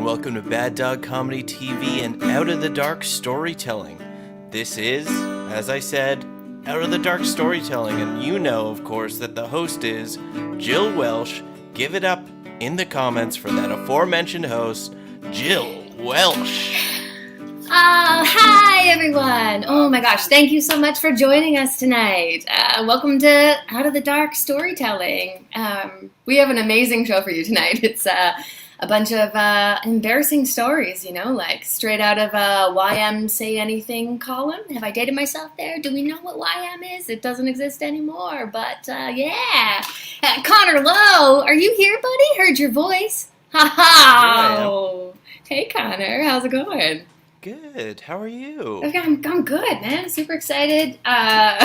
and welcome to Bad Dog Comedy TV and Out of the Dark Storytelling. This is, as I said, Out of the Dark Storytelling, and you know, of course, that the host is Jill Welsh. Give it up in the comments for that aforementioned host, Jill Welsh. Oh, hi everyone! Oh my gosh, thank you so much for joining us tonight. Welcome to Out of the Dark Storytelling. We have an amazing show for you tonight. It's a bunch of embarrassing stories, like straight out of YM Say Anything column. Have I dated myself there? Do we know what YM is? It doesn't exist anymore, but yeah. Connor Lowe, are you here, buddy? Heard your voice. Ha ha! Hey Connor, how's it going? Good. How are you? Okay, I'm good, man. Super excited.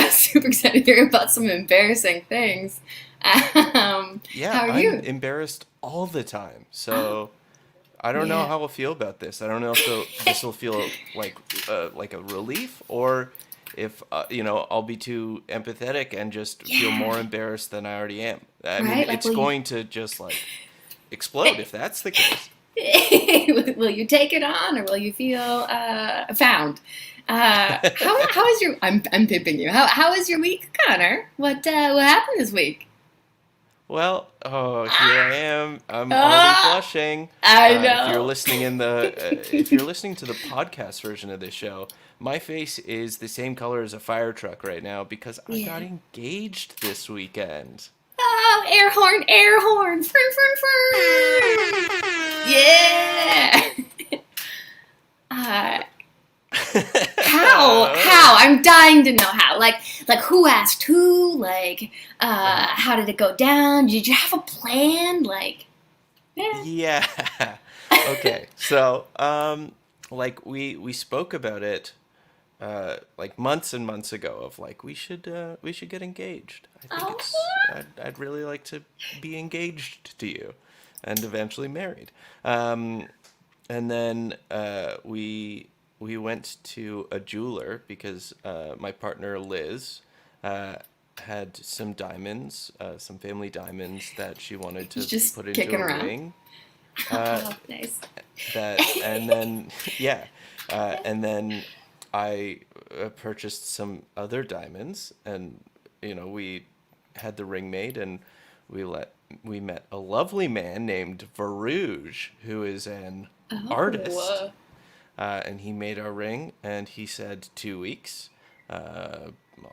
Super excited to hear about some embarrassing things. How are you? I'm embarrassed all the time. So I don't know how I'll feel about this. I don't know if this will feel like a relief, or if I'll be too empathetic and just feel more embarrassed than I already am. I mean, Like, it's going to just explode if that's the case. Will you take it on, or will you feel found? How is your? I'm pimping you. How is your week, Connor? What happened this week? Well, here I am. I'm already blushing. I know. If you're listening to the podcast version of this show, my face is the same color as a fire truck right now because I got engaged this weekend. Oh, air horn, fern. Yeah. How? I'm dying to know how. Like who asked who? How did it go down? Did you have a plan? Yeah. Okay. So, we spoke about it, months and months ago of we should get engaged. I think I'd really like to be engaged to you and eventually married. And then we went to a jeweler because my partner Liz had some diamonds, some family diamonds that she wanted to put into a ring. Nice. And then I purchased some other diamonds, and we had the ring made, and we met a lovely man named Varouge, who is an artist. And he made our ring, and he said 2 weeks,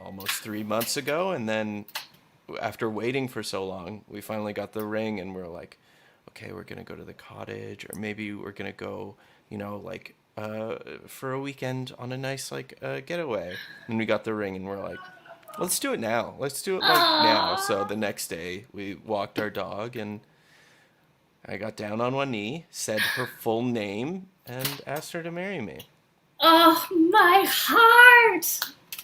almost 3 months ago. And then after waiting for so long, we finally got the ring, and we're like, okay, we're going to go to the cottage, or maybe we're going to go, for a weekend on a nice, getaway. And we got the ring, and we're like, let's do it now. Let's do it now. So the next day we walked our dog, and I got down on one knee, said her full name, and asked her to marry me. Oh, my heart!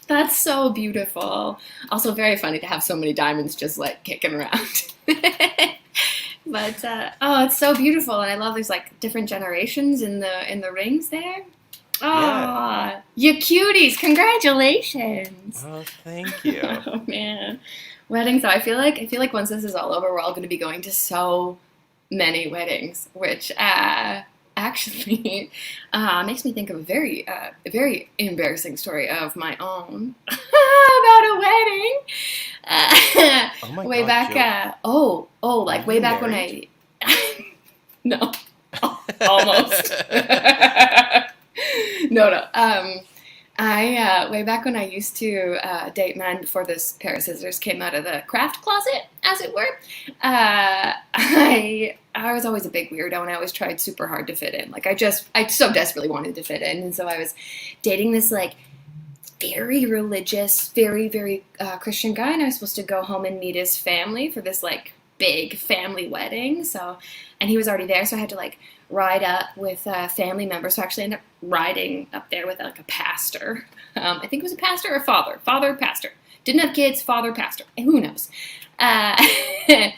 That's so beautiful. Also very funny to have so many diamonds just kicking around. But it's so beautiful, and I love there's different generations in the rings there. Oh, you cuties! Congratulations! Oh, thank you. Oh man, weddings. I feel like once this is all over, we're all going to be going to so many weddings, which actually makes me think of a very embarrassing story of my own about a wedding. Oh my way God, back. Jill. Way back married? when I. No, almost. No. I way back when I used to date men before this pair of scissors came out of the craft closet, as it were. I was always a big weirdo, and I always tried super hard to fit in. I so desperately wanted to fit in, and so I was dating this very religious, very very Christian guy, and I was supposed to go home and meet his family for this big family wedding. So, and he was already there, so I had to ride up with family members. So I actually ended up riding up there with a pastor. I think it was a pastor or father pastor. Didn't have kids, father pastor. Who knows? And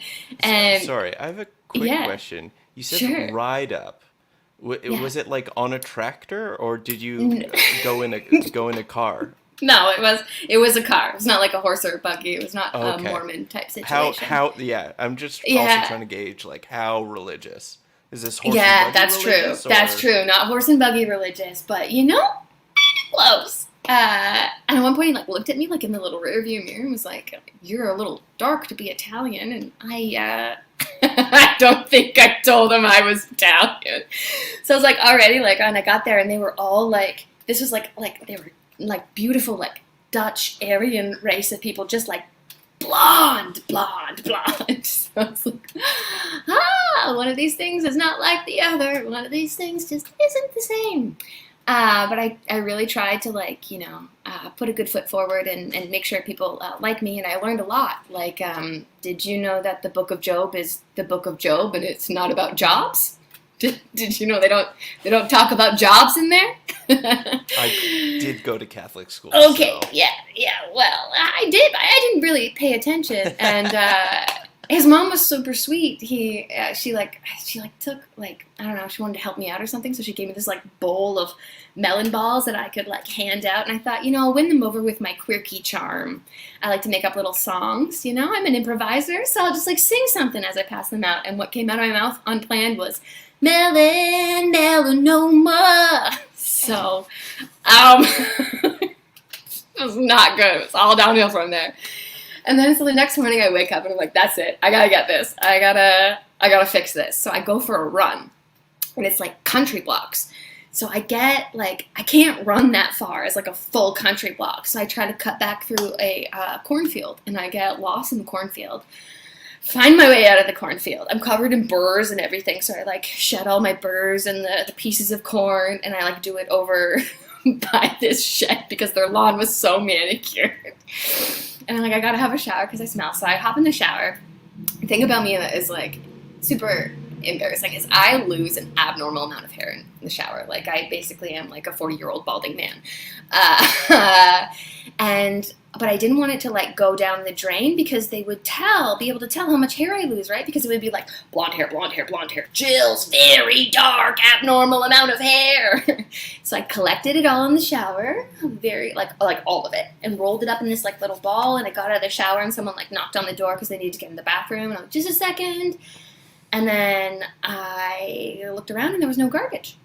sorry, I have a quick question. You said ride up. Was it on a tractor, or did you go in a car? No, it was a car. It was not a horse or a buggy. It was not a Mormon type situation. How? Yeah, I'm just also trying to gauge how religious. Is this horse and Yeah, buggy that's true. religious That's or? true. Not horse and buggy religious, but close. And at one point, he like looked at me like in the little rearview mirror and was like, "You're a little dark to be Italian." And I don't think I told him I was Italian. So I was like, already like, and I got there, and they were all like, this was like they were like beautiful like Dutch Aryan race of people, just like blonde. So I was like, one of these things is not like the other. One of these things just isn't the same. But I really tried to like, put a good foot forward and make sure people like me. And I learned a lot. Like, did you know that the book of Job is the book of Job and it's not about jobs? Did you know they don't talk about jobs in there? I did go to Catholic school. Okay, So. yeah. Well, I did. I didn't really pay attention, and his mom was super sweet. She took like, I don't know, she wanted to help me out or something, so she gave me this like bowl of melon balls that I could like hand out, and I thought, I'll win them over with my quirky charm. I like to make up little songs. I'm an improviser, so I'll just like sing something as I pass them out. And what came out of my mouth unplanned was melanoma. So, it was not good. It was all downhill from there. And then so the next morning I wake up and I'm like, that's it. I gotta get this. I gotta fix this. So I go for a run, and it's like country blocks. So I can't run that far as like a full country block. So I try to cut back through a cornfield, and I get lost in the cornfield. Find my way out of the cornfield. I'm covered in burrs and everything, so I like shed all my burrs and the pieces of corn, and I like do it over by this shed because their lawn was so manicured. And I'm like, I gotta have a shower because I smell. So I hop in the shower. The thing about me that is like super embarrassing is I lose an abnormal amount of hair in the shower. Like I basically am like a 40-year-old balding man. But I didn't want it to like go down the drain because they would be able to tell how much hair I lose, right? Because it would be like blonde hair. Jill's very dark, abnormal amount of hair. So I collected it all in the shower, very like all of it, and rolled it up in this like little ball. And I got out of the shower, and someone like knocked on the door because they needed to get in the bathroom. And I was like, just a second. And then I looked around, and there was no garbage.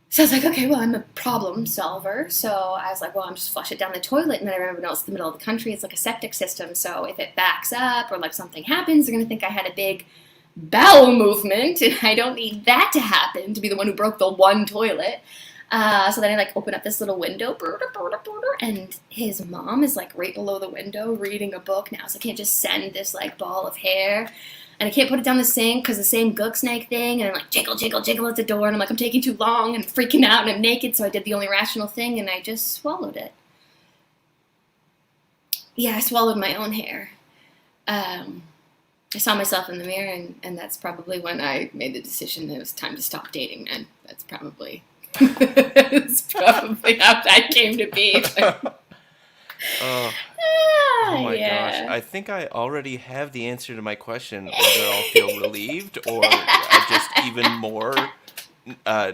So I was like, okay, well, I'm a problem solver. So I was like, well, I'm just flush it down the toilet. And then I remember, no, it's the middle of the country. It's like a septic system. So if it backs up or like something happens, they're going to think I had a big bowel movement. And I don't need that to happen, to be the one who broke the one toilet. So then I like open up this little window, and his mom is like right below the window reading a book now. So I can't just send this like ball of hair. And I can't put it down the sink because the same gook snake thing. And I'm like, jiggle at the door. And I'm like, I'm taking too long and freaking out and I'm naked. So I did the only rational thing, and I just swallowed it. Yeah, I swallowed my own hair. I saw myself in the mirror, and that's probably when I made the decision that it was time to stop dating men. That's probably, that's probably how that came to be. Oh, oh my gosh. I think I already have the answer to my question, whether I'll feel relieved or just even more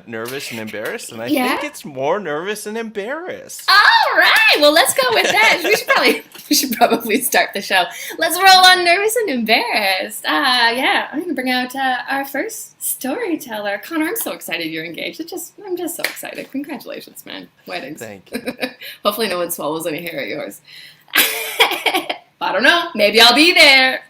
nervous and embarrassed. And I think it's more nervous and embarrassed. All right. Well, let's go with that. We should probably start the show. Let's roll on nervous and embarrassed. I'm going to bring out our first storyteller. Connor, I'm so excited you're engaged. I'm just so excited. Congratulations, man. Weddings. Thank you. Hopefully no one swallows any hair of yours. I don't know. Maybe I'll be there.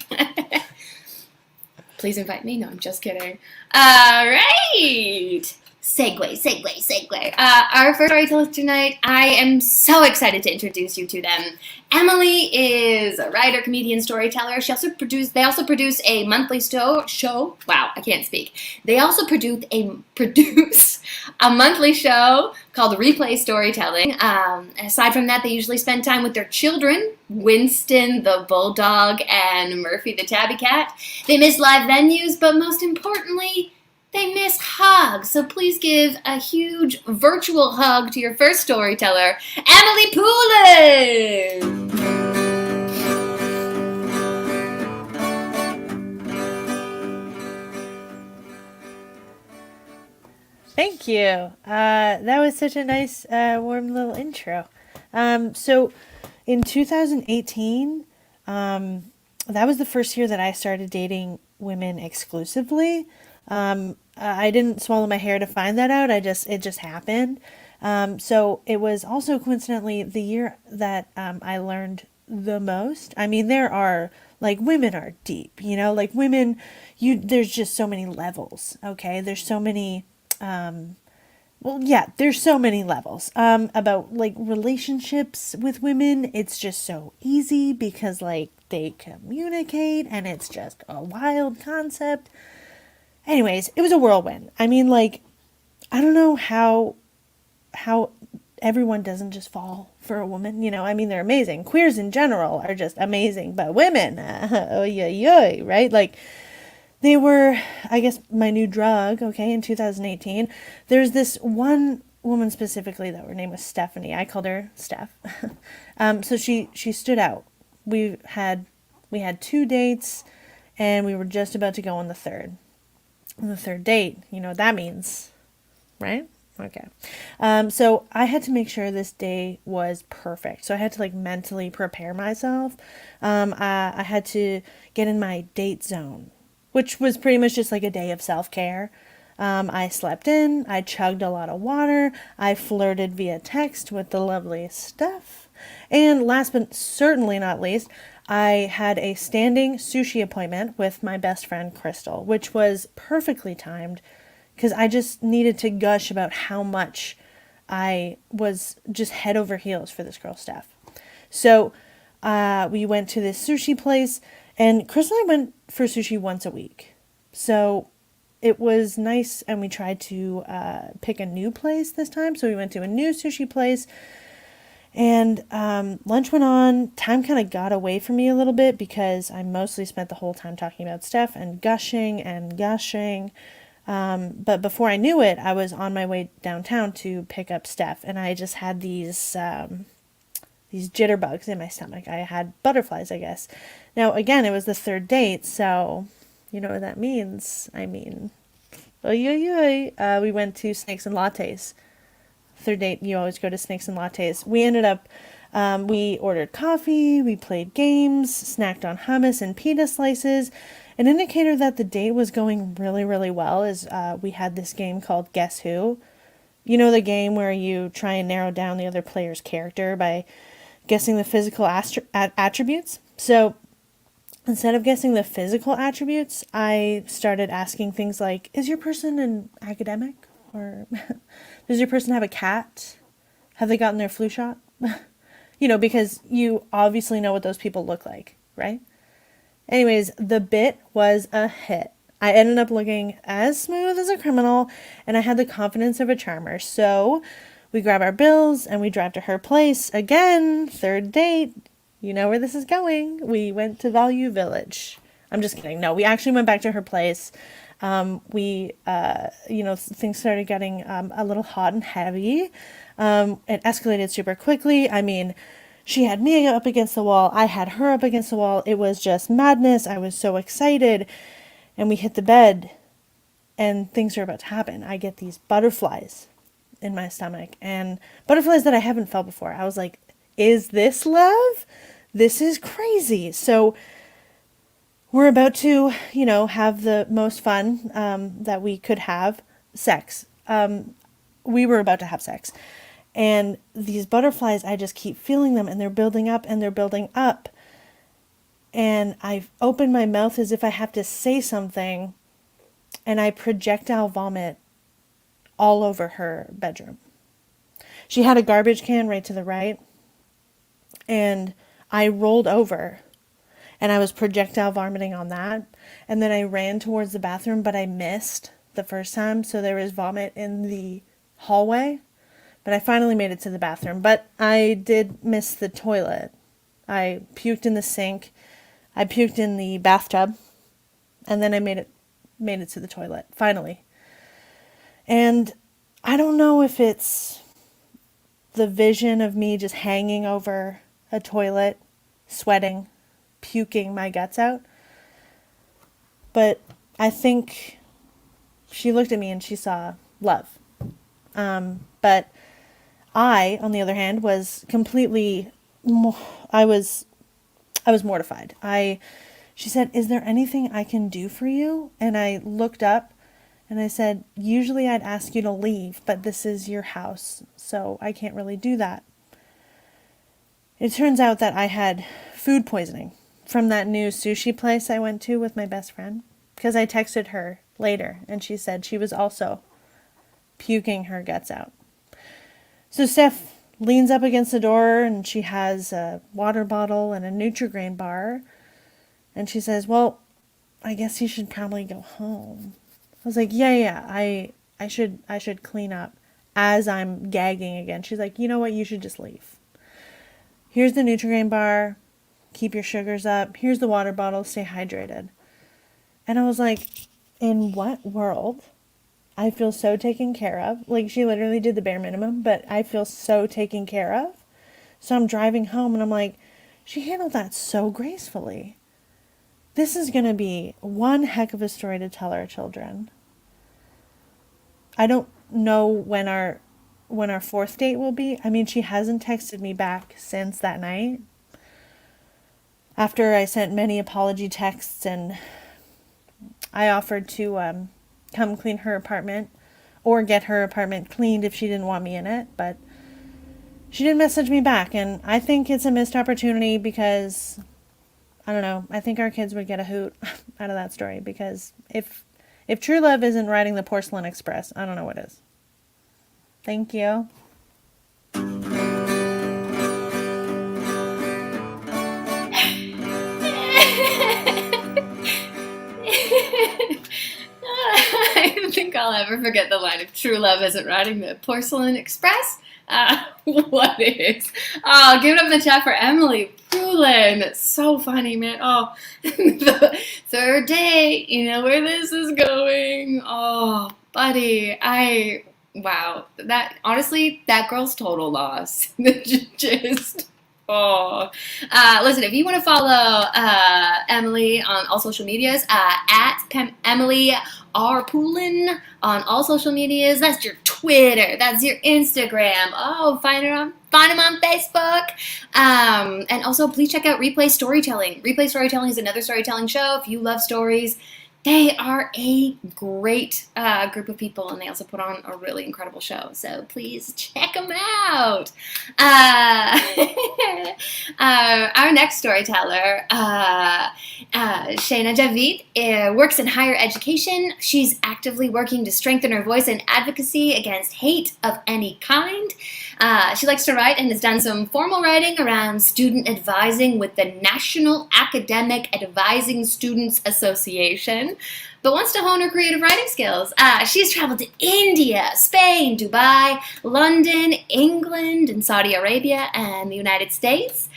Please invite me. No, I'm just kidding. All right. Segue. Our first storyteller tonight, I am so excited to introduce you to them. Emily is a writer, comedian, storyteller. They also produce a monthly show. Wow, I can't speak. They also produce a monthly show called Replay Storytelling. Aside from that, they usually spend time with their children, Winston the Bulldog and Murphy the Tabby Cat. They miss live venues, but most importantly, they miss hugs. So please give a huge virtual hug to your first storyteller, Emily Poulin! Thank you. That was such a nice, warm little intro. So in 2018, that was the first year that I started dating women exclusively. I didn't swallow my hair to find that out. It just happened. So it was also coincidentally the year that I learned the most. I mean, there are like women are deep, you know, like women, there's just so many levels. Okay, there's so many. Well, yeah, there's so many levels. About like relationships with women, it's just so easy because like they communicate and it's just a wild concept. Anyways, it was a whirlwind. I mean, like, I don't know how everyone doesn't just fall for a woman. You know, I mean, they're amazing. Queers in general are just amazing, but women, oh yeah, yeah, right? Like, they were, I guess, my new drug. Okay, in 2018, there's this one woman specifically that her name was Stephanie. I called her Steph. So she stood out. We had 2 dates, and we were just about to go on the third. On the third date, you know what that means, right? Okay. So I had to make sure this day was perfect. So I had to like mentally prepare myself. I had to get in my date zone, which was pretty much just like a day of self-care. I slept in, I chugged a lot of water, I flirted via text with the lovely Steph. And last but certainly not least, I had a standing sushi appointment with my best friend Christel, which was perfectly timed because I just needed to gush about how much I was just head over heels for this girl, Steph. So we went to this sushi place, and Chris and I went for sushi once a week. So it was nice, and we tried to pick a new place this time. So we went to a new sushi place, and lunch went on. Time kind of got away from me a little bit because I mostly spent the whole time talking about Steph and gushing and gushing. But before I knew it, I was on my way downtown to pick up Steph, and I just had these jitterbugs in my stomach. I had butterflies, I guess. Now, again, it was the third date, so you know what that means. I mean, we went to Snakes and Lattes. Third date, you always go to Snakes and Lattes. We ended up, we ordered coffee, we played games, snacked on hummus and pita slices. An indicator that the date was going really, really well is we had this game called Guess Who. You know, the game where you try and narrow down the other player's character by guessing the physical attributes. So instead of guessing the physical attributes, I started asking things like, is your person an academic? Or does your person have a cat? Have they gotten their flu shot? You know, because you obviously know what those people look like, right? Anyways, the bit was a hit. I ended up looking as smooth as a criminal, and I had the confidence of a charmer. So we grab our bills and we drive to her place. Again, third date. You know where this is going. We went to Value Village. I'm just kidding. No, we actually went back to her place. Things started getting a little hot and heavy. It escalated super quickly. I mean, she had me up against the wall. I had her up against the wall. It was just madness. I was so excited. And we hit the bed, and things are about to happen. I get these butterflies in my stomach, and butterflies that I haven't felt before. I was like, is this love? This is crazy. So we're about to, have the most fun that we could have. Sex. We were about to have sex. And these butterflies, I just keep feeling them, and they're building up and they're building up. And I open my mouth as if I have to say something, and I projectile vomit all over her bedroom. She had a garbage can right to the right, and I rolled over, and I was projectile vomiting on that. And then I ran towards the bathroom, but I missed the first time, so there was vomit in the hallway. But I finally made it to the bathroom. But I did miss the toilet. I puked in the sink. I puked in the bathtub. And then I made it to the toilet, finally. And I don't know if it's the vision of me just hanging over a toilet, sweating, puking my guts out. But I think she looked at me and she saw love. But I, on the other hand, was completely, I was mortified. She said, is there anything I can do for you? And I looked up And I said, usually I'd ask you to leave, but this is your house, so I can't really do that. It turns out that I had food poisoning from that new sushi place I went to with my best friend, because I texted her later and she said she was also puking her guts out. So Steph leans up against the door and she has a water bottle and a Nutri-Grain bar. And she says, well, I guess you should probably go home. I was like, yeah, I should clean up as I'm gagging again. She's like, you know what? You should just leave. Here's the Nutri-Grain bar. Keep your sugars up. Here's the water bottle. Stay hydrated. And I was like, in what world? I feel so taken care of. Like, she literally did the bare minimum, but I feel so taken care of. So I'm driving home and I'm like, she handled that so gracefully. This is going to be one heck of a story to tell our children. I don't know when our fourth date will be. I mean, she hasn't texted me back since that night. After I sent many apology texts and I offered to come clean her apartment or get her apartment cleaned if she didn't want me in it, but she didn't message me back, and I think it's a missed opportunity because, I don't know, I think our kids would get a hoot out of that story, because if true love isn't riding the Porcelain Express, I don't know what is. Thank you. I don't think I'll ever forget the line, if true love isn't riding the Porcelain Express, what is? Oh, give it up in the chat for Emily Poulin. So funny, man. Oh, the third date, you know where this is going. Oh, buddy, wow. That, honestly, that girl's total loss. Just... Oh, listen, if you want to follow Emily on all social medias, at Emily R. Poulin on all social medias. That's your Twitter. That's your Instagram. Oh, find him on Facebook. And also, please check out Replay Storytelling. Replay Storytelling is another storytelling show. If you love stories, they are a great group of people, and they also put on a really incredible show. So please check them out. Our next storyteller, Shehna Javeed, works in higher education. She's actively working to strengthen her voice and advocacy against hate of any kind. She likes to write and has done some formal writing around student advising with the National Academic Advising Students Association, but wants to hone her creative writing skills. She's traveled to India, Spain, Dubai, London, England, and Saudi Arabia, and the United States.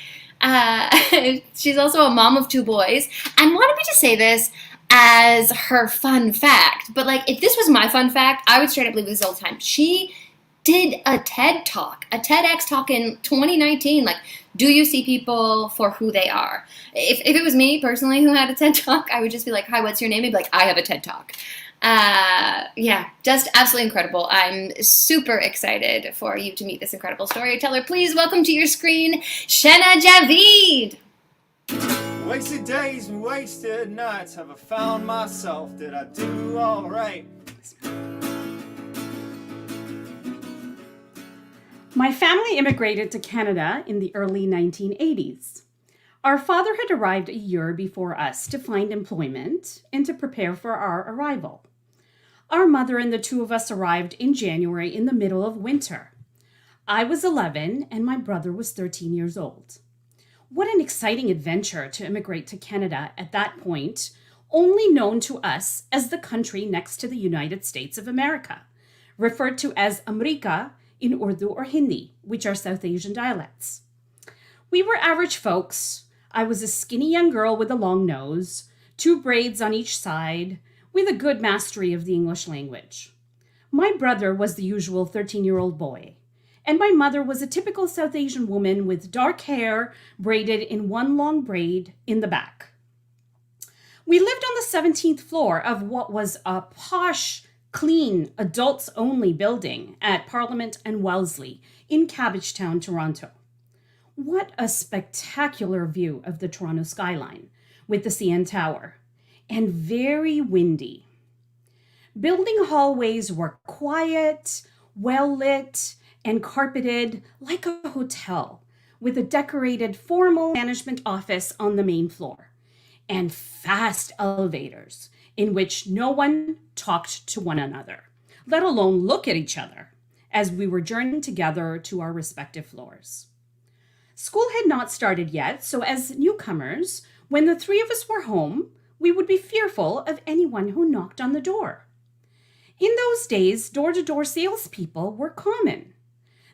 She's also a mom of 2 boys, and wanted me to say this as her fun fact, but like, if this was my fun fact, I would straight up believe this all the time. She did a TED Talk, a TEDx talk in 2019, like, do you see people for who they are? If it was me personally who had a TED Talk, I would just be like, hi, what's your name? I'd be like, I have a TED Talk. Yeah, just absolutely incredible. I'm super excited for you to meet this incredible storyteller. Please welcome to your screen, Shehna Javeed. Wasted days and wasted nights, have I found myself? Did I do all right? My family immigrated to Canada in the early 1980s. Our father had arrived a year before us to find employment and to prepare for our arrival. Our mother and the 2 of us arrived in January in the middle of winter. I was 11 and my brother was 13 years old. What an exciting adventure to immigrate to Canada at that point, only known to us as the country next to the United States of America, referred to as America in Urdu or Hindi, which are South Asian dialects. We were average folks. I was a skinny young girl with a long nose, 2 braids on each side, with a good mastery of the English language. My brother was the usual 13-year-old boy, and my mother was a typical South Asian woman with dark hair braided in 1 long braid in the back. We lived on the 17th floor of what was a posh, clean, adults-only building at Parliament and Wellesley in Cabbagetown, Toronto. What a spectacular view of the Toronto skyline with the CN Tower, and very windy. Building hallways were quiet, well lit, and carpeted like a hotel, with a decorated formal management office on the main floor, and fast elevators in which no one talked to one another, let alone look at each other, as we were journeying together to our respective floors. School had not started yet, so as newcomers, when the three of us were home, we would be fearful of anyone who knocked on the door. In those days, door-to-door salespeople were common.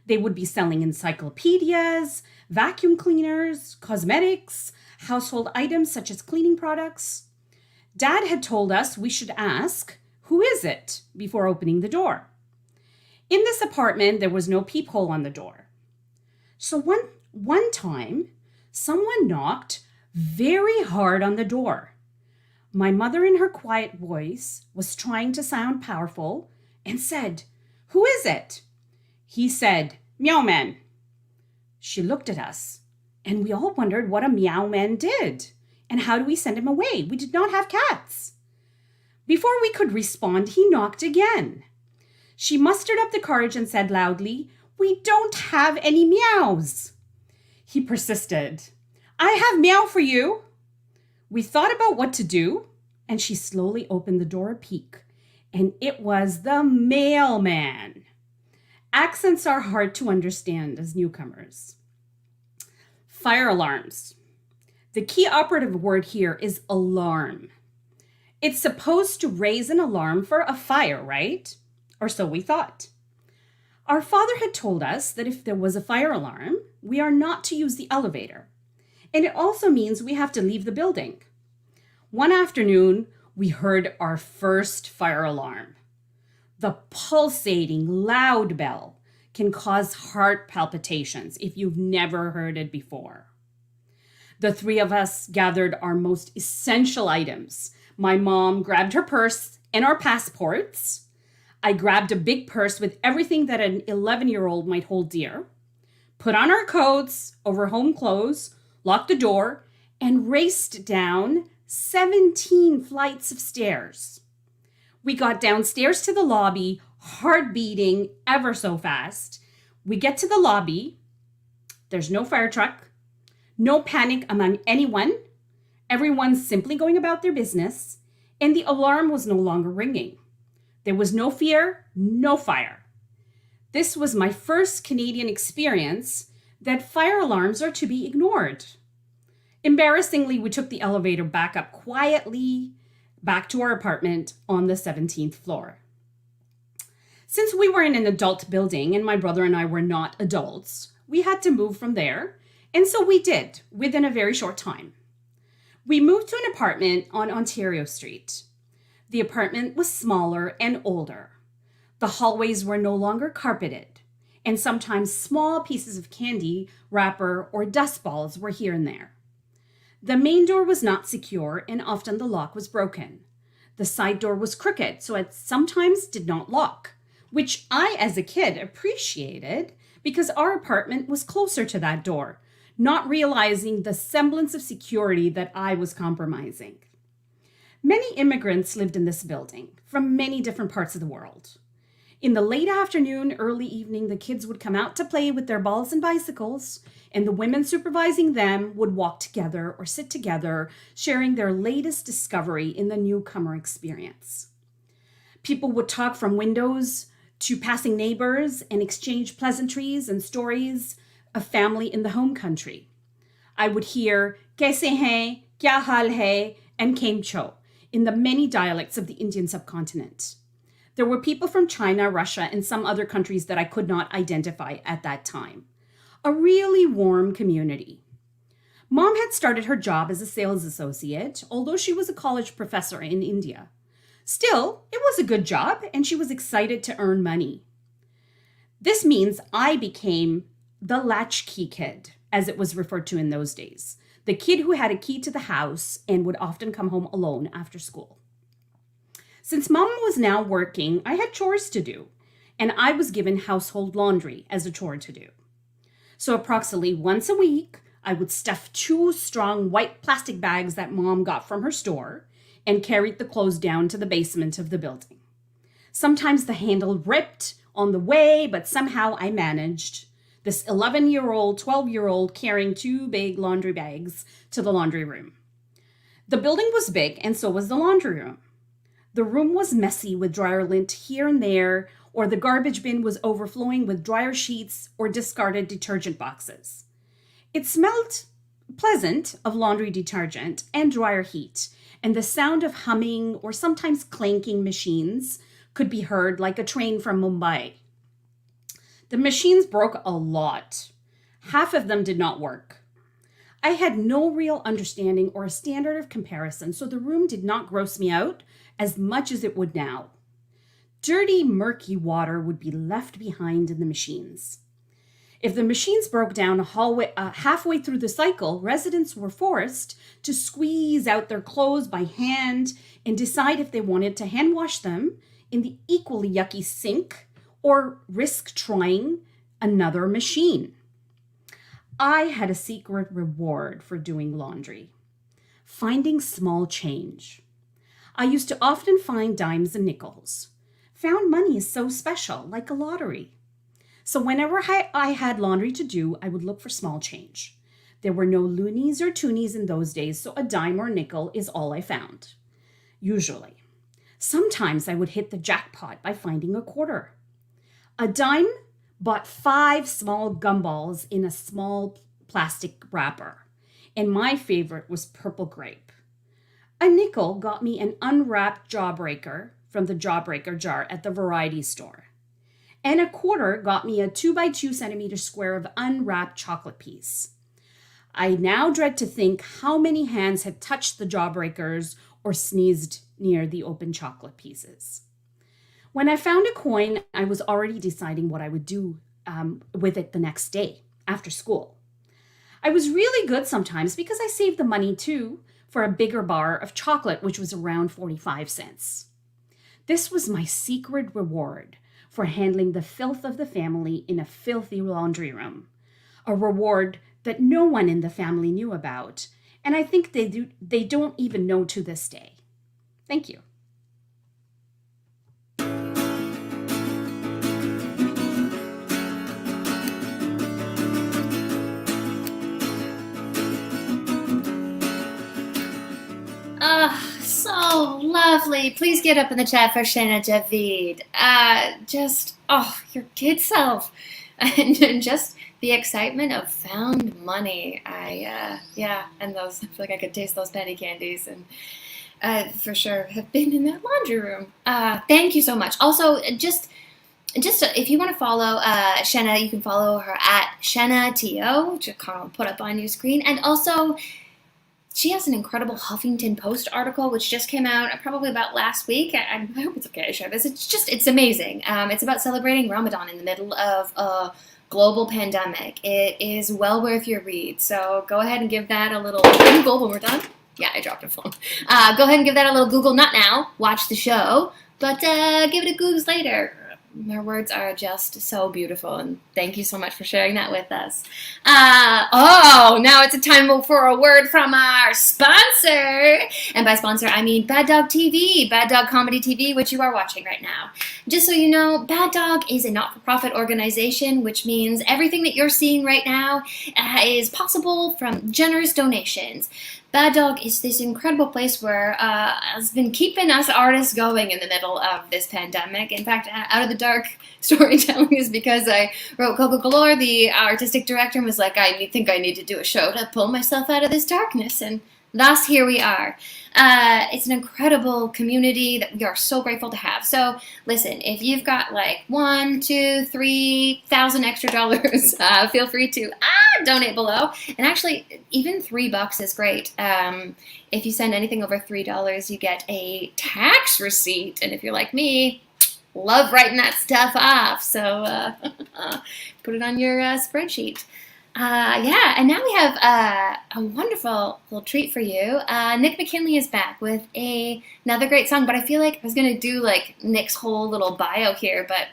They would be selling encyclopedias, vacuum cleaners, cosmetics, household items such as cleaning products. Dad had told us we should ask, "Who is it?" before opening the door. In this apartment, there was no peephole on the door. So one time, someone knocked very hard on the door. My mother, in her quiet voice, was trying to sound powerful and said, "Who is it?" He said, "Meow Man." She looked at us, and we all wondered what a meow man did, and how do we send him away? We did not have cats. Before we could respond, he knocked again. She mustered up the courage and said loudly, "We don't have any meows." He persisted, "I have meow for you." We thought about what to do, and she slowly opened the door a peek, and it was the mailman. Accents are hard to understand as newcomers. Fire alarms. The key operative word here is alarm. It's supposed to raise an alarm for a fire, right? Or so we thought. Our father had told us that if there was a fire alarm, we are not to use the elevator. And it also means we have to leave the building. One afternoon, we heard our first fire alarm. The pulsating, loud bell can cause heart palpitations if you've never heard it before. The three of us gathered our most essential items. My mom grabbed her purse and our passports. I grabbed a big purse with everything that an 11-year-old might hold dear, put on our coats over home clothes, locked the door, and raced down 17 flights of stairs. We got downstairs to the lobby, heart beating ever so fast. We get to the lobby. There's no fire truck, no panic among anyone. Everyone's simply going about their business, and the alarm was no longer ringing. There was no fear, no fire. This was my first Canadian experience that fire alarms are to be ignored. Embarrassingly, we took the elevator back up quietly, back to our apartment on the 17th floor. Since we were in an adult building and my brother and I were not adults, we had to move from there, and so we did within a very short time. We moved to an apartment on Ontario Street. The apartment was smaller and older. The hallways were no longer carpeted, and sometimes small pieces of candy, wrapper, or dust balls were here and there. The main door was not secure, and often the lock was broken. The side door was crooked, so it sometimes did not lock, which I, as a kid, appreciated because our apartment was closer to that door, not realizing the semblance of security that I was compromising. Many immigrants lived in this building from many different parts of the world. In the late afternoon, early evening, the kids would come out to play with their balls and bicycles, and the women supervising them would walk together or sit together, sharing their latest discovery in the newcomer experience. People would talk from windows to passing neighbors and exchange pleasantries and stories of family in the home country. I would hear "Kaise hain," "Kya hal hai," and "Kem cho" in the many dialects of the Indian subcontinent. There were people from China, Russia, and some other countries that I could not identify at that time. A really warm community. Mom had started her job as a sales associate, although she was a college professor in India. Still, it was a good job, and she was excited to earn money. This means I became the latchkey kid, as it was referred to in those days. The kid who had a key to the house and would often come home alone after school. Since Mom was now working, I had chores to do, and I was given household laundry as a chore to do. So approximately once a week, I would stuff 2 strong white plastic bags that Mom got from her store and carried the clothes down to the basement of the building. Sometimes the handle ripped on the way, but somehow I managed. This 11-year-old, 12-year-old carrying 2 big laundry bags to the laundry room. The building was big, and so was the laundry room. The room was messy with dryer lint here and there, or the garbage bin was overflowing with dryer sheets or discarded detergent boxes. It smelled pleasant of laundry detergent and dryer heat, and the sound of humming or sometimes clanking machines could be heard like a train from Mumbai. The machines broke a lot. Half of them did not work. I had no real understanding or a standard of comparison, so the room did not gross me out as much as it would now. Dirty, murky water would be left behind in the machines. If the machines broke down halfway through the cycle, residents were forced to squeeze out their clothes by hand and decide if they wanted to hand wash them in the equally yucky sink or risk trying another machine. I had a secret reward for doing laundry: finding small change. I used to often find dimes and nickels. Found money is so special, like a lottery. So whenever I had laundry to do, I would look for small change. There were no loonies or toonies in those days, so a dime or nickel is all I found. Usually. Sometimes I would hit the jackpot by finding a quarter. A dime bought 5 small gumballs in a small plastic wrapper, and my favorite was purple grape. A nickel got me an unwrapped jawbreaker from the jawbreaker jar at the variety store. And a quarter got me a 2 by 2 centimeter square of unwrapped chocolate piece. I now dread to think how many hands had touched the jawbreakers or sneezed near the open chocolate pieces. When I found a coin, I was already deciding what I would do with it the next day after school. I was really good sometimes because I saved the money too for a bigger bar of chocolate, which was around 45 cents. This was my secret reward for handling the filth of the family in a filthy laundry room, a reward that no one in the family knew about, and I think they don't even know to this day. Thank you. So lovely. Please get up in the chat for Shehna Javeed. Your kid self. And just the excitement of found money. And those, I feel like I could taste those penny candies, and for sure have been in that laundry room. Thank you so much. Also, just if you want to follow Shehna, you can follow her at Shehna TO, which I'll put up on your screen. And also, she has an incredible Huffington Post article, which just came out probably about last week. I hope it's okay to share this. It's amazing. It's about celebrating Ramadan in the middle of a global pandemic. It is well worth your read. So go ahead and give that a little Google when we're done. Yeah, I dropped a phone. Go ahead and give that a little Google. Not now. Watch the show. But give it a Googles later. Her words are just so beautiful, and thank you so much for sharing that with us. Now it's a time for a word from our sponsor. And by sponsor, I mean Bad Dog TV, Bad Dog Comedy TV, which you are watching right now. Just so you know, Bad Dog is a not-for-profit organization, which means everything that you're seeing right now is possible from generous donations. Bad Dog is this incredible place where has been keeping us artists going in the middle of this pandemic. In fact, Out of the Dark storytelling is because I wrote Coko Galore, the artistic director, and was like, I think I need to do a show to pull myself out of this darkness, and thus here we are. It's an incredible community that we are so grateful to have. So listen, if you've got like $1,000, $2,000, $3,000 extra dollars, feel free to donate below. And actually, even $3 is great. If you send anything over $3, you get a tax receipt. And if you're like me, love writing that stuff off. So put it on your spreadsheet. And now we have a wonderful little treat for you. Nick McKinley is back with another great song, but I feel like I was going to do like Nick's whole little bio here, but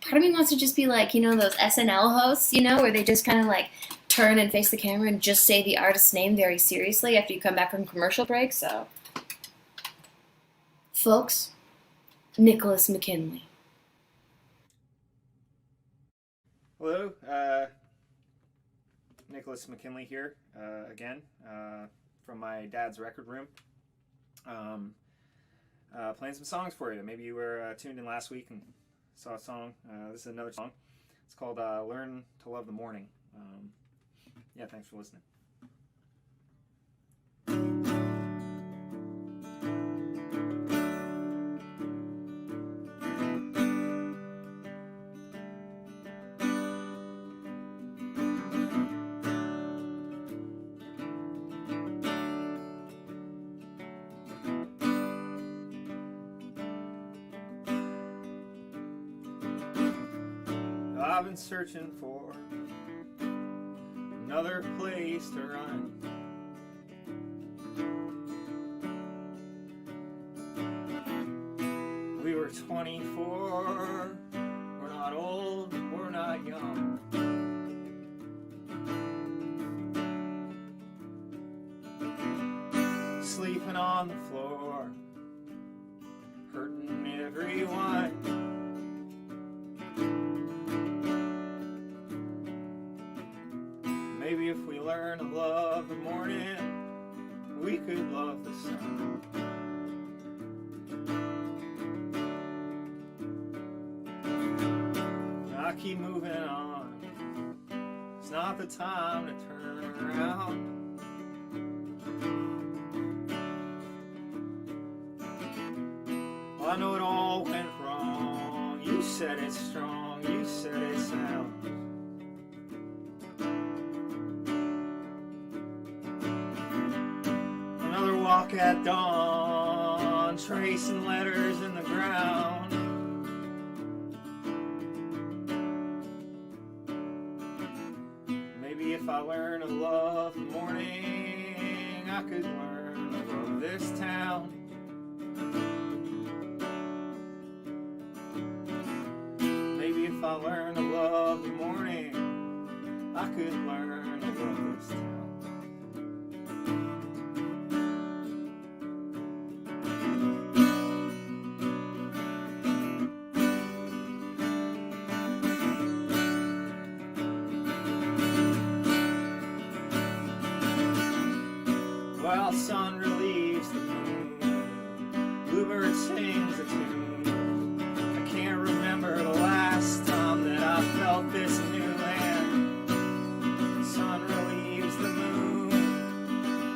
part of me wants to just be like, those SNL hosts, where they just kind of like turn and face the camera and just say the artist's name very seriously after you come back from commercial break. So, folks, Nicholas McKinley. Hello, Nicholas McKinley here again from my dad's record room. Playing some songs for you. Maybe you were tuned in last week and saw a song. This is another song. It's called Learn to Love the Morning. Yeah, thanks for listening. I've been searching for another place to run. We were 24, we're not old, we're not young. Sleeping on the floor, hurting everyone. Maybe if we learn to love the morning, we could love the sun. I keep moving on. It's not the time to turn around. Well, I know it all went wrong. You said it's strong, you said it's sound. Another walk at dawn, tracing letters in the ground. Maybe if I learn to love the morning, I could learn to love this town. Maybe if I learn to love the morning, I could learn to love this town. While the sun relieves the moon, bluebird sings a tune. I can't remember the last time that I felt this new land. The sun relieves the moon,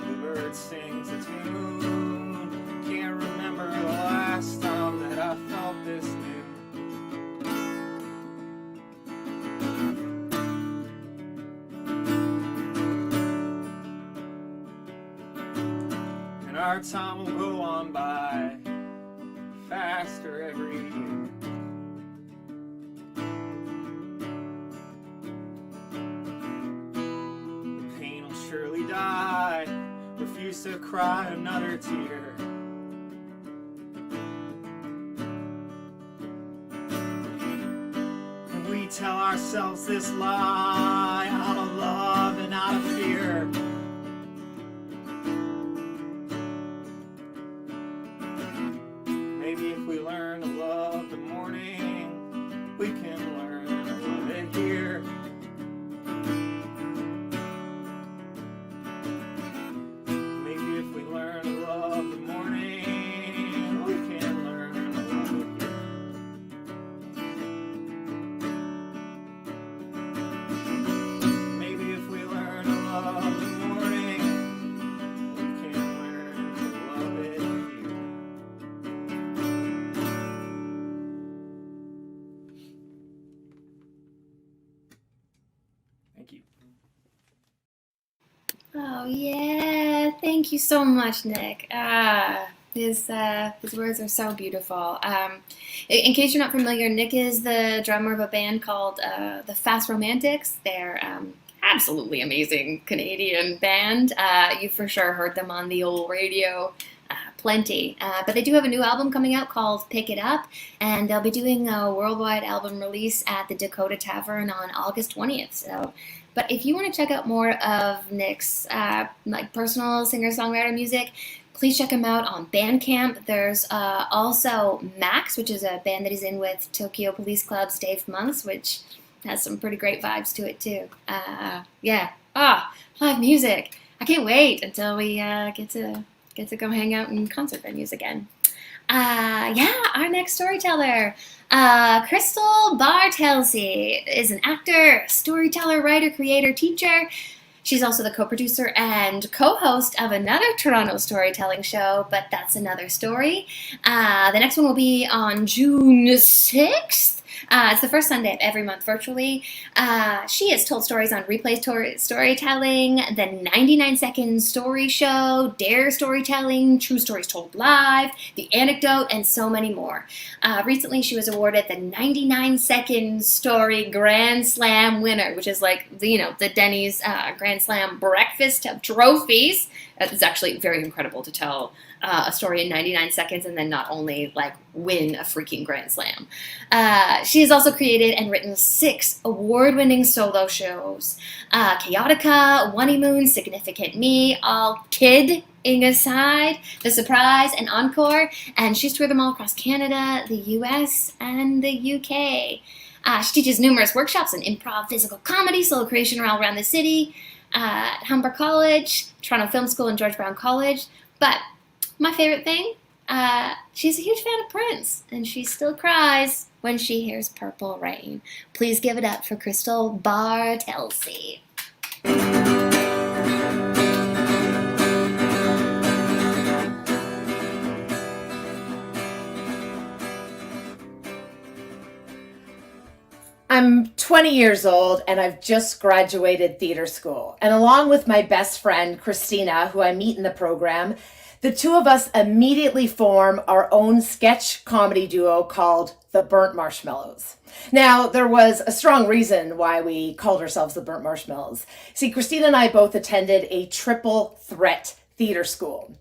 bluebird sings a tune. Can't remember the last time that I felt this new. Our time will go on by faster every year. The pain will surely die. Refuse to cry another tear. And we tell ourselves this lie out of love and out of fear. Maybe if we learn to love the morning, we can learn to love it here. Maybe if we learn to love the morning, we can learn to love it here. Maybe if we learn to love the morning, we can learn to love it here. Thank you. Oh yeah, thank you so much, Nick. His words are so beautiful. In case you're not familiar, Nick is the drummer of a band called the Fast Romantics. They're absolutely amazing Canadian band. You for sure heard them on the old radio. Plenty. But they do have a new album coming out called Pick It Up, and they'll be doing a worldwide album release at the Dakota Tavern on August 20th. So, but if you want to check out more of Nick's like personal singer-songwriter music, please check him out on Bandcamp. There's also Max, which is a band that he's in with Tokyo Police Club's Dave Monks, which has some pretty great vibes to it too. Live music. I can't wait until we get to go hang out in concert venues again. Our next storyteller, Christel Bartelse, is an actor, storyteller, writer, creator, teacher. She's also the co-producer and co-host of another Toronto storytelling show, but that's another story. The next one will be on June 6th. It's the first Sunday of every month virtually. She has told stories on Replay Storytelling, the 99-Second Story Show, Dare Storytelling, True Stories Told Live, The Anecdote, and so many more. Recently, she was awarded the 99-Second Story Grand Slam winner, which is like, the Denny's Grand Slam breakfast of trophies. It's actually very incredible to tell a story in 99 seconds and then not only win a freaking Grand Slam. She has also created and written 6 award-winning solo shows. Chaotica, Honeymoon, Significant Me, all kidding aside, The Surprise, and Encore. And she's toured them all across Canada, the US, and the UK. She teaches numerous workshops in improv, physical comedy, solo creation all around the city, at Humber College, Toronto Film School, and George Brown College. But my favorite thing, she's a huge fan of Prince, and she still cries when she hears Purple Rain. Please give it up for Christel Bartelse. I'm 20 years old and I've just graduated theater school. And along with my best friend, Christina, who I meet in the program, the two of us immediately form our own sketch comedy duo called The Burnt Marshmallows. Now, there was a strong reason why we called ourselves The Burnt Marshmallows. See, Christina and I both attended a triple threat theater school.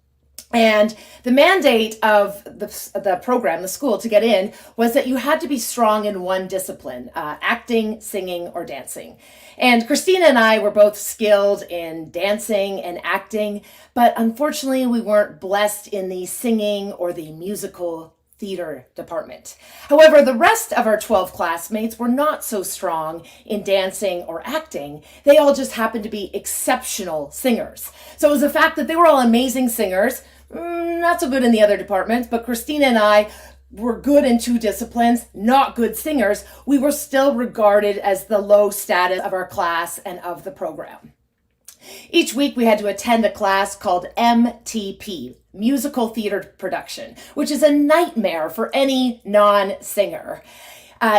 And the mandate of the program, the school, to get in was that you had to be strong in one discipline, acting, singing, or dancing. And Christina and I were both skilled in dancing and acting, but unfortunately we weren't blessed in the singing or the musical theater department. However, the rest of our 12 classmates were not so strong in dancing or acting. They all just happened to be exceptional singers. So it was the fact that they were all amazing singers, not so good in the other departments, but Christina and I were good in 2 disciplines, not good singers. We were still regarded as the low status of our class and of the program. Each week we had to attend a class called MTP, Musical Theater Production, which is a nightmare for any non-singer.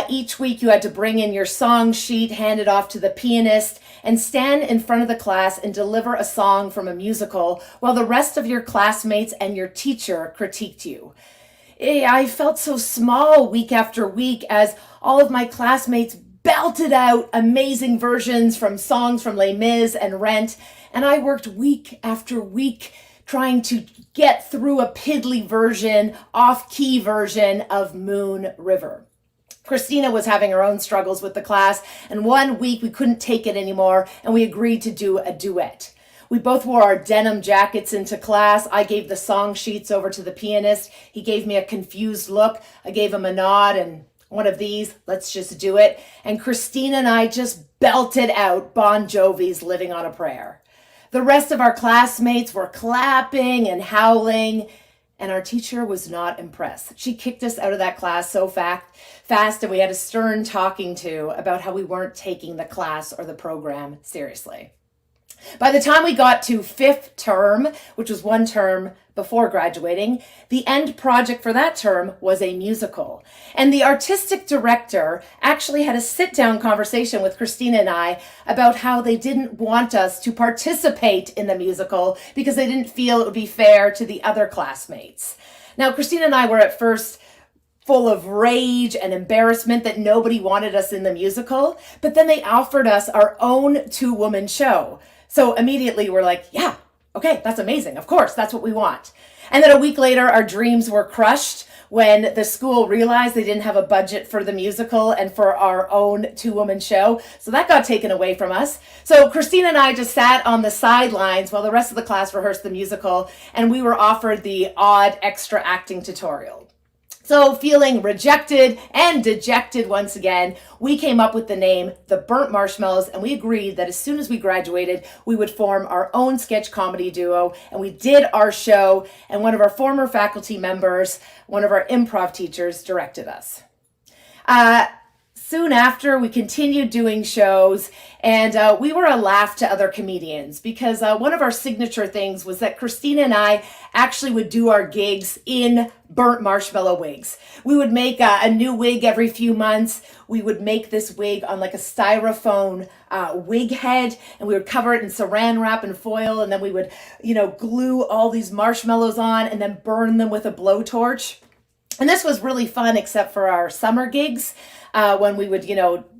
Each week you had to bring in your song sheet, hand it off to the pianist, and stand in front of the class and deliver a song from a musical while the rest of your classmates and your teacher critiqued you. I felt so small week after week as all of my classmates belted out amazing versions from songs from Les Mis and Rent, and I worked week after week trying to get through a piddly version, off-key version of Moon River. Christina was having her own struggles with the class, and one week we couldn't take it anymore, and we agreed to do a duet. We both wore our denim jackets into class. I gave the song sheets over to the pianist. He gave me a confused look. I gave him a nod and one of these, let's just do it. And Christina and I just belted out Bon Jovi's Living on a Prayer. The rest of our classmates were clapping and howling, and our teacher was not impressed. She kicked us out of that class so fast, and we had a stern talking to about how we weren't taking the class or the program seriously. By the time we got to 5th term, which was 1 term before graduating, the end project for that term was a musical. And the artistic director actually had a sit-down conversation with Christina and I about how they didn't want us to participate in the musical because they didn't feel it would be fair to the other classmates. Now, Christina and I were at first full of rage and embarrassment that nobody wanted us in the musical, but then they offered us our own 2-woman show. So immediately we're like, yeah, okay, that's amazing. Of course, that's what we want. And then a week later, our dreams were crushed when the school realized they didn't have a budget for the musical and for our own 2-woman show. So that got taken away from us. So Christina and I just sat on the sidelines while the rest of the class rehearsed the musical, and we were offered the odd extra acting tutorial. So feeling rejected and dejected once again, we came up with the name The Burnt Marshmallows, and we agreed that as soon as we graduated, we would form our own sketch comedy duo, and we did our show, and one of our former faculty members, one of our improv teachers, directed us. Soon after, we continued doing shows, and we were a laugh to other comedians because one of our signature things was that Christina and I actually would do our gigs in burnt marshmallow wigs. We would make a new wig every few months. We would make this wig on like a styrofoam wig head, and we would cover it in saran wrap and foil, and then we would, glue all these marshmallows on and then burn them with a blowtorch. And this was really fun, except for our summer gigs, when we would,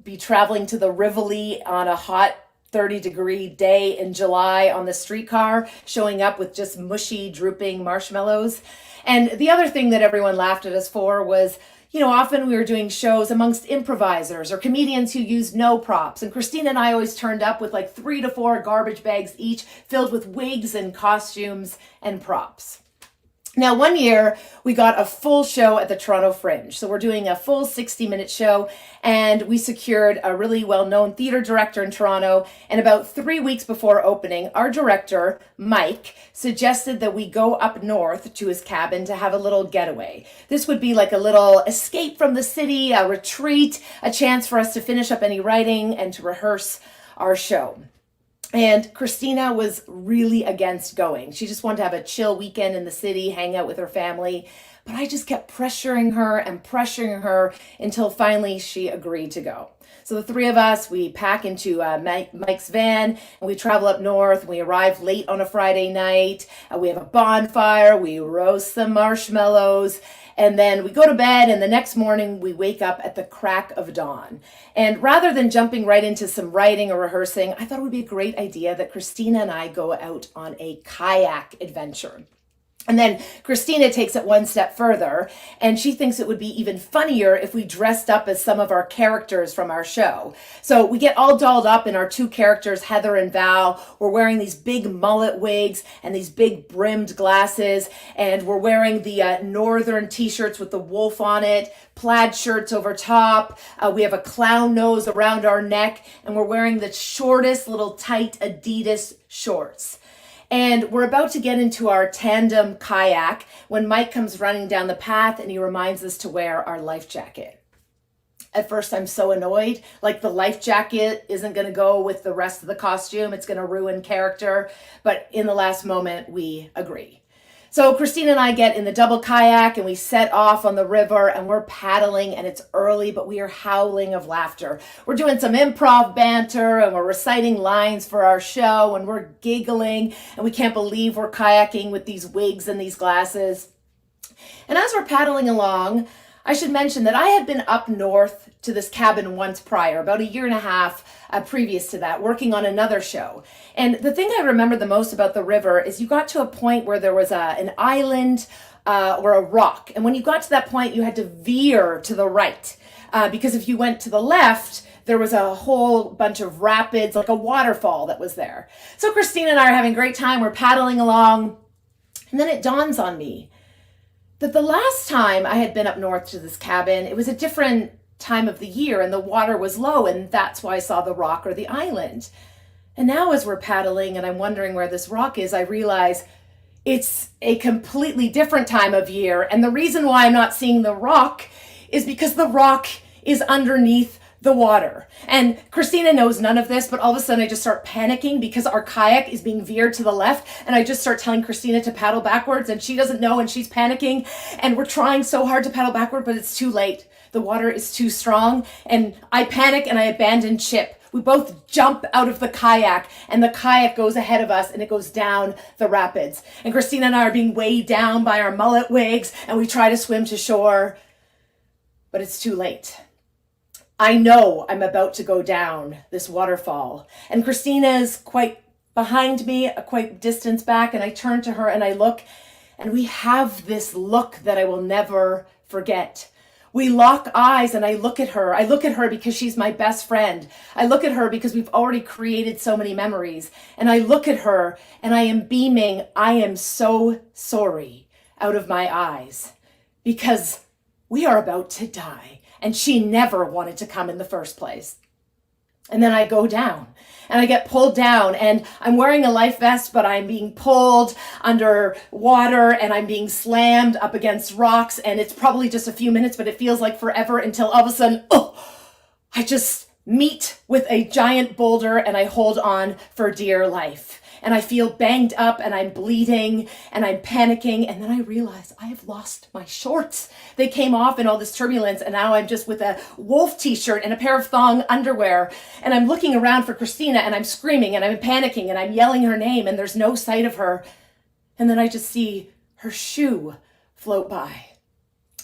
be traveling to the Rivoli on a hot 30-degree day in July on the streetcar, showing up with just mushy, drooping marshmallows. And the other thing that everyone laughed at us for was, often we were doing shows amongst improvisers or comedians who used no props. And Christina and I always turned up with like 3 to 4 garbage bags each filled with wigs and costumes and props. Now, one year we got a full show at the Toronto Fringe. So we're doing a full 60-minute show, and we secured a really well-known theater director in Toronto. And about 3 weeks before opening, our director, Mike, suggested that we go up north to his cabin to have a little getaway. This would be like a little escape from the city, a retreat, a chance for us to finish up any writing and to rehearse our show. And Christina was really against going. She just wanted to have a chill weekend in the city, hang out with her family. But I just kept pressuring her until finally she agreed to go. So the 3 of us, we pack into Mike's van, and we travel up north. We arrive late on a Friday night. We have a bonfire. We roast some marshmallows. And then we go to bed, and the next morning we wake up at the crack of dawn. And rather than jumping right into some writing or rehearsing, I thought it would be a great idea that Christina and I go out on a kayak adventure. And then Christina takes it one step further, and she thinks it would be even funnier if we dressed up as some of our characters from our show. So we get all dolled up in our 2 characters, Heather and Val. We're wearing these big mullet wigs and these big brimmed glasses, and we're wearing the northern t-shirts with the wolf on it, plaid shirts over top. We have a clown nose around our neck, and we're wearing the shortest little tight Adidas shorts. And we're about to get into our tandem kayak when Mike comes running down the path, and he reminds us to wear our life jacket. At first, I'm so annoyed. Like, the life jacket isn't going to go with the rest of the costume. It's going to ruin character. But in the last moment, we agree. So Christina and I get in the double kayak, and we set off on the river, and we're paddling, and it's early, but we are howling of laughter. We're doing some improv banter, and we're reciting lines for our show, and we're giggling, and we can't believe we're kayaking with these wigs and these glasses. And as we're paddling along, I should mention that I had been up north to this cabin once prior, about 1.5 years previous to that, working on another show. And the thing I remember the most about the river is you got to a point where there was an island or a rock. And when you got to that point, you had to veer to the right. Because if you went to the left, there was a whole bunch of rapids, like a waterfall that was there. So Christina and I are having a great time. We're paddling along. And then it dawns on me that the last time I had been up north to this cabin, it was a different time of the year and the water was low, and that's why I saw the rock or the island. And now as we're paddling and I'm wondering where this rock is, I realize it's a completely different time of year. And the reason why I'm not seeing the rock is because the rock is underneath the water. And Christina knows none of this, but all of a sudden I just start panicking because our kayak is being veered to the left, and I just start telling Christina to paddle backwards, and she doesn't know, and she's panicking, and we're trying so hard to paddle backward, but it's too late. The water is too strong, and I panic and I abandon ship. We both jump out of the kayak, and the kayak goes ahead of us, and it goes down the rapids. And Christina and I are being weighed down by our mullet wigs, and we try to swim to shore, but it's too late. I know I'm about to go down this waterfall, and Christina's quite behind me, a quite distance back, and I turn to her and I look, and we have this look that I will never forget. We lock eyes and I look at her. I look at her because she's my best friend. I look at her because we've already created so many memories. And I look at her and I am beaming, I am so sorry, out of my eyes, because we are about to die. And she never wanted to come in the first place. And then I go down and I get pulled down and I'm wearing a life vest, but I'm being pulled under water and I'm being slammed up against rocks. And it's probably just a few minutes, but it feels like forever until all of a sudden, I just meet with a giant boulder and I hold on for dear life. And I feel banged up and I'm bleeding and I'm panicking. And then I realize I have lost my shorts. They came off in all this turbulence. And now I'm just with a wolf t-shirt and a pair of thong underwear. And I'm looking around for Christina and I'm screaming and I'm panicking and I'm yelling her name and there's no sight of her. And then I just see her shoe float by.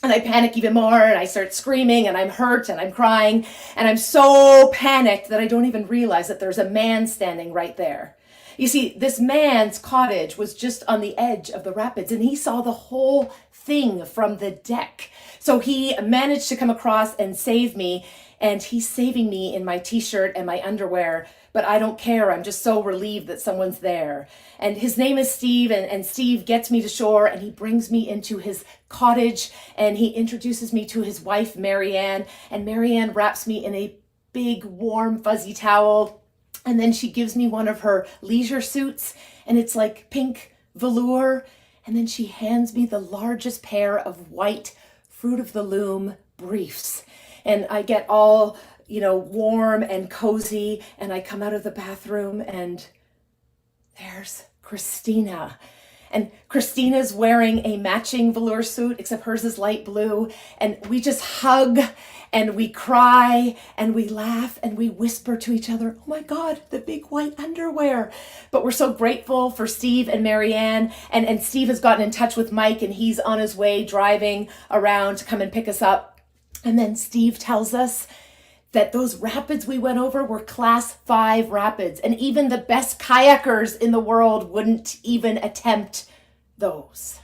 And I panic even more and I start screaming and I'm hurt and I'm crying. And I'm so panicked that I don't even realize that there's a man standing right there. You see, this man's cottage was just on the edge of the rapids and he saw the whole thing from the deck. So he managed to come across and save me, and he's saving me in my t-shirt and my underwear, but I don't care. I'm just so relieved that someone's there. And his name is Steve, and Steve gets me to shore and he brings me into his cottage and he introduces me to his wife, Marianne, and Marianne wraps me in a big, warm, fuzzy towel. And then she gives me one of her leisure suits and it's like pink velour. And then she hands me the largest pair of white Fruit of the Loom briefs. And I get all, warm and cozy. And I come out of the bathroom and there's Christina. And Christina's wearing a matching velour suit, except hers is light blue. And we just hug and we cry and we laugh and we whisper to each other, oh my God, the big white underwear. But we're so grateful for Steve and Marianne. And Steve has gotten in touch with Mike and he's on his way driving around to come and pick us up. And then Steve tells us that those rapids we went over were class 5 rapids. And even the best kayakers in the world wouldn't even attempt those.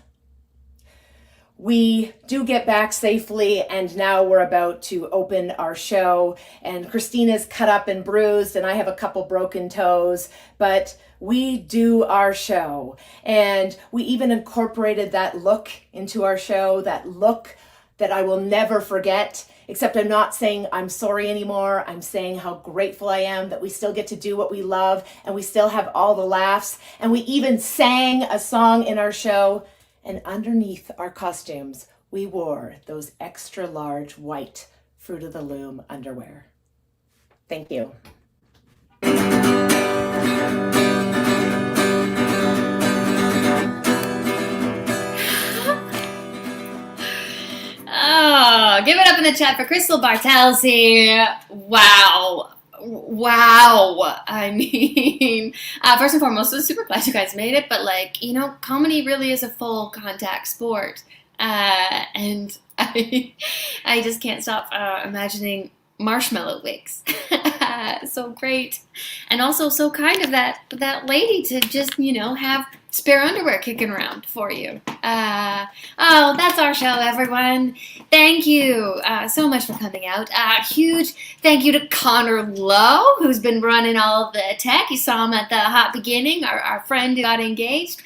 We do get back safely, and now we're about to open our show. And Christina's cut up and bruised, and I have a couple broken toes, but we do our show. And we even incorporated that look into our show, that look that I will never forget. Except I'm not saying I'm sorry anymore. I'm saying how grateful I am that we still get to do what we love and we still have all the laughs. And we even sang a song in our show. And underneath our costumes, we wore those extra large white Fruit of the Loom underwear. Thank you. Oh, give it up in the chat for Christel Bartelse. Wow. I mean, first and foremost, I'm super glad you guys made it, but comedy really is a full contact sport. And I just can't stop imagining marshmallow wigs. So great. And also so kind of that lady to just, have spare underwear kicking around for you. That's our show, everyone. Thank you so much for coming out. Huge thank you to Connor Lowe, who's been running all of the tech. You saw him at the hot beginning, our friend who got engaged.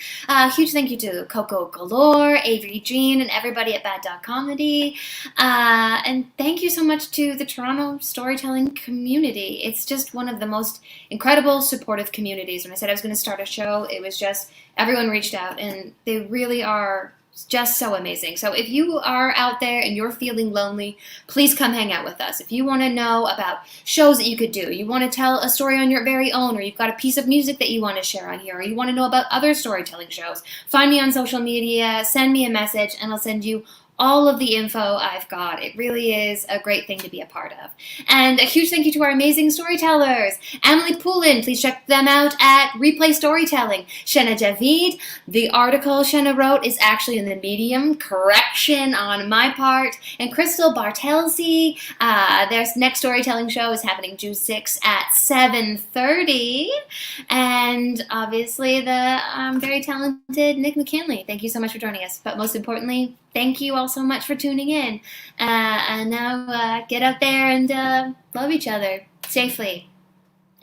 Huge thank you to Coko, Galore, Avery, Jean, and everybody at Bad Dog Comedy. And thank you so much to the Toronto storytelling community. It's just one of the most incredible, supportive communities. When I said I was going to start a show, it was just everyone reached out, and they really are just so amazing. So if you are out there and you're feeling lonely, please come hang out with us. If you want to know about shows that you could do, you want to tell a story on your very own, or you've got a piece of music that you want to share on here, or you want to know about other storytelling shows, find me on social media, send me a message, and I'll send you all of the info I've got. It really is a great thing to be a part of. And a huge thank you to our amazing storytellers. Emily Poulin, please check them out at Replay Storytelling. Shehna Javeed, the article Shehna wrote is actually in the Medium. Correction on my part. And Christel Bartelse, their next storytelling show is happening June 6th at 7:30. And obviously the very talented Nick McKinley. Thank you so much for joining us. But most importantly, thank you all so much for tuning in. And now get out there and love each other safely.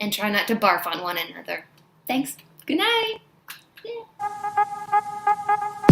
And try not to barf on one another. Thanks. Good night. Yeah.